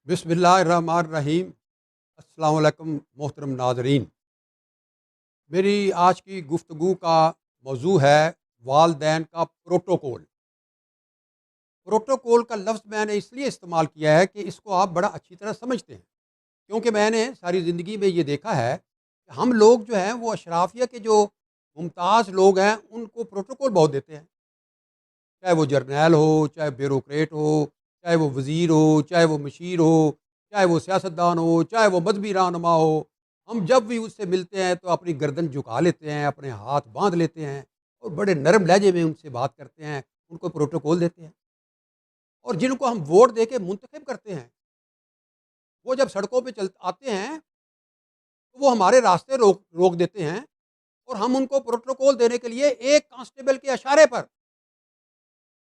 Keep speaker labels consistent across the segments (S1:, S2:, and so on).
S1: बिस्मिल्लाहिर्रहमानिर्रहीम। अस्सलाम वालेकुम मोहतरम नाज़रीन। मेरी आज की गुफ्तगू का मौजू है वालदैन का प्रोटोकॉल। प्रोटोकॉल का लफ्ज़ मैंने इसलिए इस्तेमाल किया है कि इसको आप बड़ा अच्छी तरह समझते हैं, क्योंकि मैंने सारी ज़िंदगी में ये देखा है कि हम लोग जो हैं वो अशराफिया के जो मुमताज़ लोग हैं उनको प्रोटोकॉल बहुत देते हैं। चाहे वो जर्नैल हो, चाहे ब्यूरोक्रेट हो, चाहे वो वज़ीर हो, चाहे वो मशीर हो, चाहे वो सियासतदान हो, चाहे वो मजहबी रहनुमा हो। हम जब भी उससे मिलते हैं तो अपनी गर्दन झुका लेते हैं, अपने हाथ बांध लेते हैं और बड़े नरम लहजे में उनसे बात करते हैं, उनको प्रोटोकॉल देते हैं। और जिनको हम वोट दे के मुंतखब करते हैं, वो जब सड़कों पे चल आते हैं तो वो हमारे रास्ते रोक रोक देते हैं और हम उनको प्रोटोकॉल देने के लिए एक कांस्टेबल के इशारे पर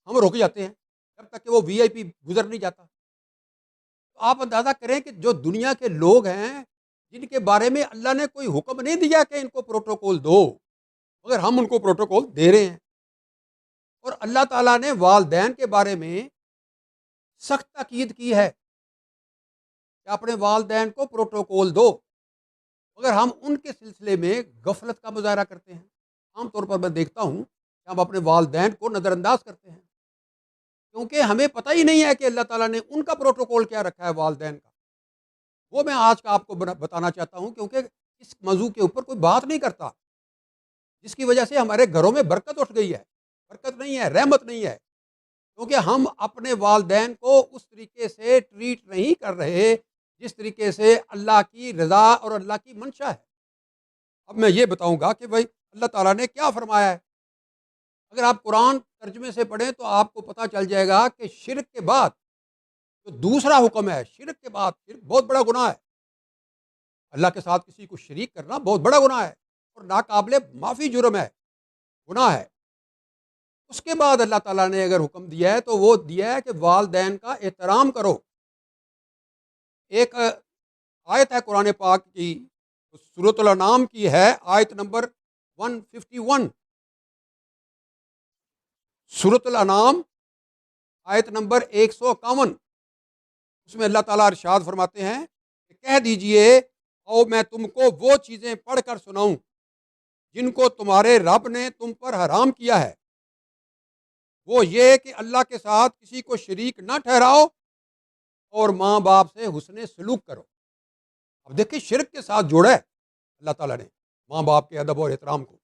S1: हम रुक जाते हैं, जब तक कि वो वीआईपी गुजर नहीं जाता। तो आप अंदाज़ा करें कि जो दुनिया के लोग हैं, जिनके बारे में अल्लाह ने कोई हुक्म नहीं दिया कि इनको प्रोटोकॉल दो, मगर हम उनको प्रोटोकॉल दे रहे हैं। और अल्लाह ताला ने वालदैन के बारे में सख्त ताकीद की है कि अपने वालदैन को प्रोटोकॉल दो, मगर हम उनके सिलसिले में गफलत का मुजाहरा करते हैं। आमतौर पर मैं देखता हूँ कि हम अपने वालदैन को नज़रअंदाज करते हैं, क्योंकि हमें पता ही नहीं है कि अल्लाह ताला ने उनका प्रोटोकॉल क्या रखा है वालदैन का। वो मैं आज का आपको बताना चाहता हूँ, क्योंकि इस मौजू के ऊपर कोई बात नहीं करता, जिसकी वजह से हमारे घरों में बरकत उठ गई है। बरकत नहीं है, रहमत नहीं है, क्योंकि हम अपने वालदैन को उस तरीके से ट्रीट नहीं कर रहे जिस तरीके से अल्लाह की रज़ा और अल्लाह की मंशा है। अब मैं ये बताऊंगा कि भाई अल्लाह ताला ने क्या फरमाया है। अगर आप कुरान तर्जमे से पढ़ें तो आपको पता चल जाएगा कि शिरक के बाद जो दूसरा हुक्म है, शिरक के बाद, शिरक बहुत बड़ा गुनाह है। अल्लाह के साथ किसी को शरीक करना बहुत बड़ा गुनाह है और नाकाबिले माफ़ी जुर्म है, गुनाह है। उसके बाद अल्लाह ताला ने अगर हुक्म दिया है तो वो दिया है कि वालदैन का एहतराम करो। एक आयत है कुरान पाक की, सूरतुल अनाम की है, आयत नंबर 151। सूरतुल अनाम आयत नंबर 151। उसमें अल्लाह ताला इरशाद फरमाते हैं कि कह दीजिए, आओ मैं तुमको वो चीज़ें पढ़ कर सुनाऊं जिनको तुम्हारे रब ने तुम पर हराम किया है। वो ये कि अल्लाह के साथ किसी को शरीक ना ठहराओ और माँ बाप से हुस्ने सलूक करो। अब देखिए, शिरक के साथ जोड़ा है अल्लाह ताला ने माँ बाप के अदब और एहतराम को।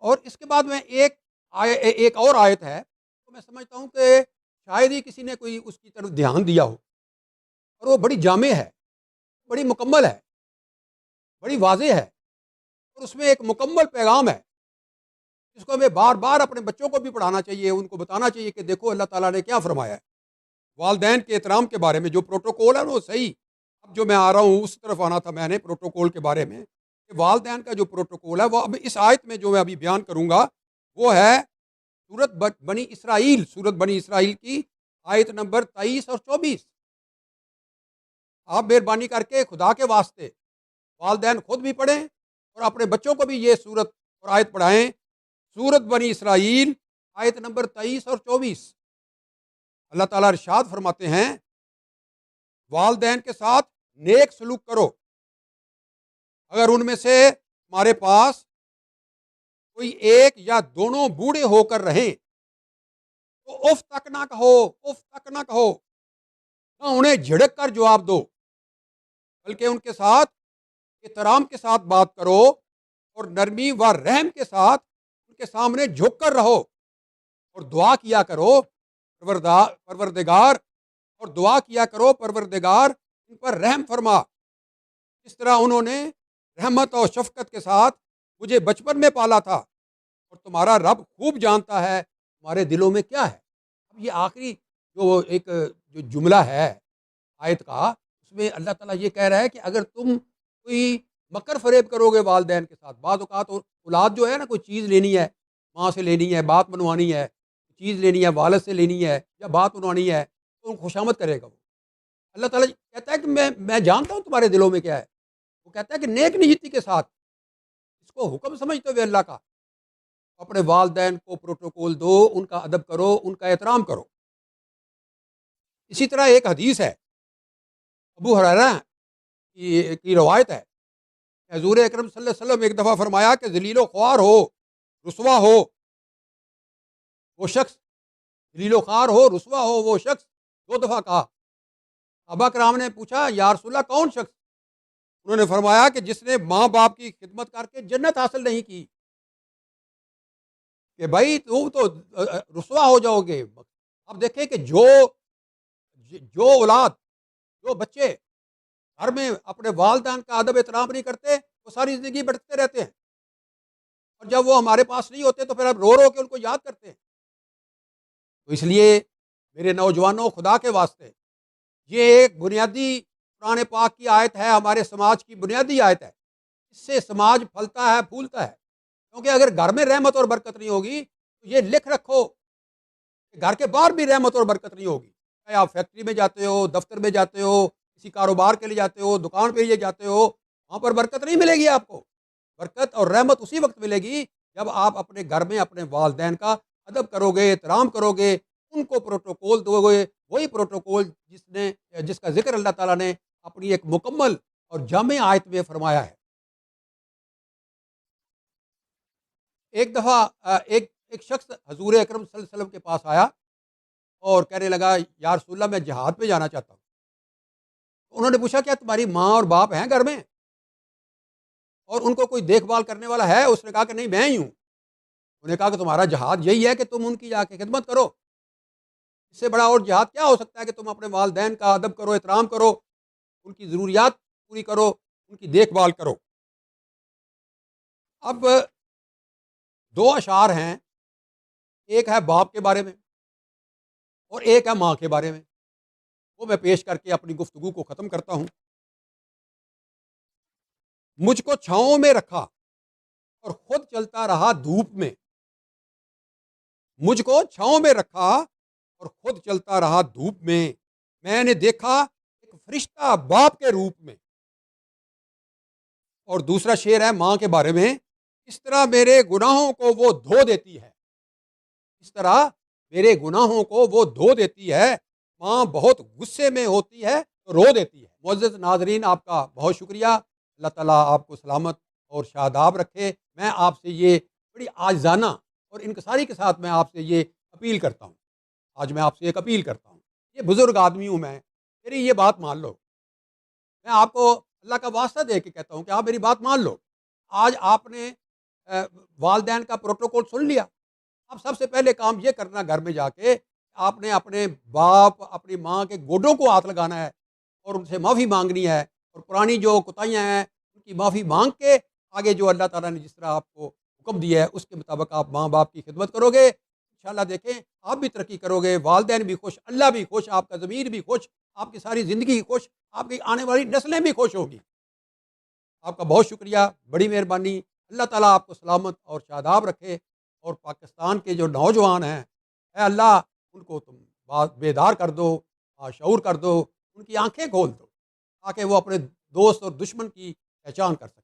S1: और इसके बाद में एक और आयत है, तो मैं समझता हूँ कि शायद ही किसी ने कोई उसकी तरफ ध्यान दिया हो, और वो बड़ी जामे है, बड़ी मुकम्मल है, बड़ी वाज़ेह है, और उसमें एक मुकम्मल पैगाम है जिसको हमें बार बार अपने बच्चों को भी पढ़ाना चाहिए, उनको बताना चाहिए कि देखो अल्लाह ताला ने क्या फरमाया है वालदैन के एहतराम के बारे में। जो प्रोटोकॉल है वो सही, अब जो मैं आ रहा हूँ उस तरफ आना था मैंने, प्रोटोकॉल के बारे में कि वालदैन का जो प्रोटोकॉल है वो अब इस आयत में जो मैं अभी बयान करूँगा वो है बनी इसराइल, सूरत बनी इसराइल की आयत नंबर 23 और 24। आप मेहरबानी करके खुदा के वास्ते वालदैन खुद भी पढ़ें और अपने बच्चों को भी ये सूरत और आयत पढ़ाएं। सूरत बनी इसराइल आयत नंबर 23 और 24। अल्लाह ताला इरशाद फरमाते हैं, वालदैन के साथ नेक सलूक करो। अगर उनमें से तुम्हारे पास कोई एक या दोनों बूढ़े होकर रहें तो उफ तक ना कहो, उफ तक ना कहो, ना उन्हें झिड़क कर जवाब दो, बल्कि उनके साथ एहतराम के साथ बात करो और नरमी व रहम के साथ उनके सामने झुक कर रहो और दुआ किया करो परवरदिगार, और दुआ किया करो परवरदिगार इन पर रहम फरमा, इस तरह उन्होंने रहमत और शफकत के साथ मुझे बचपन में पाला था, और तुम्हारा रब खूब जानता है तुम्हारे दिलों में क्या है। अब ये आखिरी जो एक जो जुमला है आयत का, उसमें अल्लाह ताला ये कह रहा है कि अगर तुम कोई मकर फरेब करोगे वालदैन के साथ, बाद औकात औलाद जो है ना, कोई चीज़ लेनी है, माँ से लेनी है, बात मनवानी है, चीज़ लेनी है, वालद से लेनी है या बात मनवानी है, तो खुशामद करेगा वो। अल्लाह ताला कहता है कि मैं जानता हूँ तुम्हारे दिलों में क्या है। वो कहता है कि नेक नीयति के साथ, इसको हुक्म समझते हुए अल्लाह का, अपने वालदैन को प्रोटोकॉल दो, उनका अदब करो, उनका एहतराम करो। اسی طرح ایک حدیث ہے، ابو ہریرہ کی روایت ہے، حضور اکرم صلی اللہ علیہ وسلم ایک دفعہ فرمایا کہ ذلیل و خوار ہو، رسوا ہو وہ شخص، ذلیل و خوار ہو، رسوا ہو وہ شخص، 2 دفعہ کہا۔ صحابہ کرام نے پوچھا یا رسول اللہ کون شخص؟ انہوں نے فرمایا کہ جس نے ماں باپ کی خدمت کر کے جنت حاصل نہیں کی، کہ بھائی تم تو رسوا ہو جاؤ گے۔ اب دیکھیں کہ جو اولاد، جو بچے گھر میں اپنے والدین کا ادب احترام نہیں کرتے، وہ ساری زندگی بھٹکتے رہتے ہیں، اور جب وہ ہمارے پاس نہیں ہوتے تو پھر ہم رو رو کے ان کو یاد کرتے ہیں۔ تو اس لیے میرے نوجوانوں، خدا کے واسطے، یہ ایک بنیادی قرآن پاک کی آیت ہے، ہمارے سماج کی بنیادی آیت ہے۔ اس سے سماج پھلتا ہے، پھولتا ہے، کیونکہ اگر گھر میں رحمت اور برکت نہیں ہوگی تو یہ لکھ رکھو کہ گھر کے باہر بھی رحمت اور برکت نہیں ہوگی، چاہے آپ فیکٹری میں جاتے ہو، دفتر میں جاتے ہو، کسی کاروبار کے لیے جاتے ہو، دکان پہ یہ جاتے ہو، وہاں پر برکت نہیں ملے گی آپ کو۔ برکت اور رحمت اسی وقت ملے گی جب آپ اپنے گھر میں اپنے والدین کا ادب کرو گے، احترام کرو گے، ان کو پروٹوکول دو گے، وہی پروٹوکول جس کا ذکر اللہ تعالیٰ نے اپنی ایک مکمل اور جامع آیت میں فرمایا ہے۔ ایک دفعہ ایک شخص حضور اکرم صلی اللہ علیہ وسلم کے پاس آیا اور کہنے لگا یا رسول اللہ میں جہاد پہ جانا چاہتا ہوں۔ انہوں نے پوچھا کیا تمہاری ماں اور باپ ہیں گھر میں، اور ان کو کوئی دیکھ بھال کرنے والا ہے؟ اس نے کہا کہ نہیں، میں ہی ہوں۔ انہوں نے کہا کہ تمہارا جہاد یہی ہے کہ تم ان کی جا کے خدمت کرو، اس سے بڑا اور جہاد کیا ہو سکتا ہے کہ تم اپنے والدین کا ادب کرو، احترام کرو، ان کی ضروریات پوری کرو، ان کی دیکھ بھال کرو۔ اب 2 اشعار ہیں، ایک ہے باپ کے بارے میں اور ایک ہے ماں کے بارے میں، وہ میں پیش کر کے اپنی گفتگو کو ختم کرتا ہوں۔ مجھ کو چھاؤں میں رکھا اور خود چلتا رہا دھوپ میں، مجھ کو چھاؤں میں رکھا اور خود چلتا رہا دھوپ میں نے دیکھا ایک فرشتہ باپ کے روپ میں۔ اور دوسرا شعر ہے ماں کے بارے میں، اس طرح میرے گناہوں کو وہ دھو دیتی ہے، اس طرح میرے گناہوں کو وہ دھو دیتی ہے، ماں بہت غصے میں ہوتی ہے تو رو دیتی ہے۔ معزز ناظرین، آپ کا بہت شکریہ، اللہ تعالیٰ آپ کو سلامت اور شاداب رکھے۔ میں آپ سے یہ بڑی عاجزانہ اور انکساری کے ساتھ میں آپ سے یہ اپیل کرتا ہوں، آج میں آپ سے ایک اپیل کرتا ہوں، یہ بزرگ آدمی ہوں میں، میری یہ بات مان لو، میں آپ کو اللہ کا واسطہ دے کے کہتا ہوں کہ آپ میری بات مان لو۔ آج آپ نے والدین کا پروٹوکول سن لیا، اب سب سے پہلے کام یہ کرنا گھر میں جا کے آپ نے اپنے باپ، اپنی ماں کے گوڈوں کو ہاتھ لگانا ہے اور ان سے معافی مانگنی ہے، اور پرانی جو کوتاہیاں ہیں ان کی معافی مانگ کے آگے جو اللہ تعالیٰ نے جس طرح آپ کو حکم دیا ہے اس کے مطابق آپ ماں باپ کی خدمت کرو گے، انشاءاللہ دیکھیں آپ بھی ترقی کرو گے، والدین بھی خوش، اللہ بھی خوش، آپ کا ضمیر بھی خوش، آپ کی ساری زندگی خوش، آپ کی آنے والی نسلیں بھی خوش ہوں گی۔ آپ کا بہت شکریہ، بڑی مہربانی، اللہ تعالیٰ آپ کو سلامت اور شاداب رکھے، اور پاکستان کے جو نوجوان ہیں، اے اللہ ان کو تم بیدار کر دو، شعور کر دو، ان کی آنکھیں کھول دو، تاکہ وہ اپنے دوست اور دشمن کی پہچان کر سکیں۔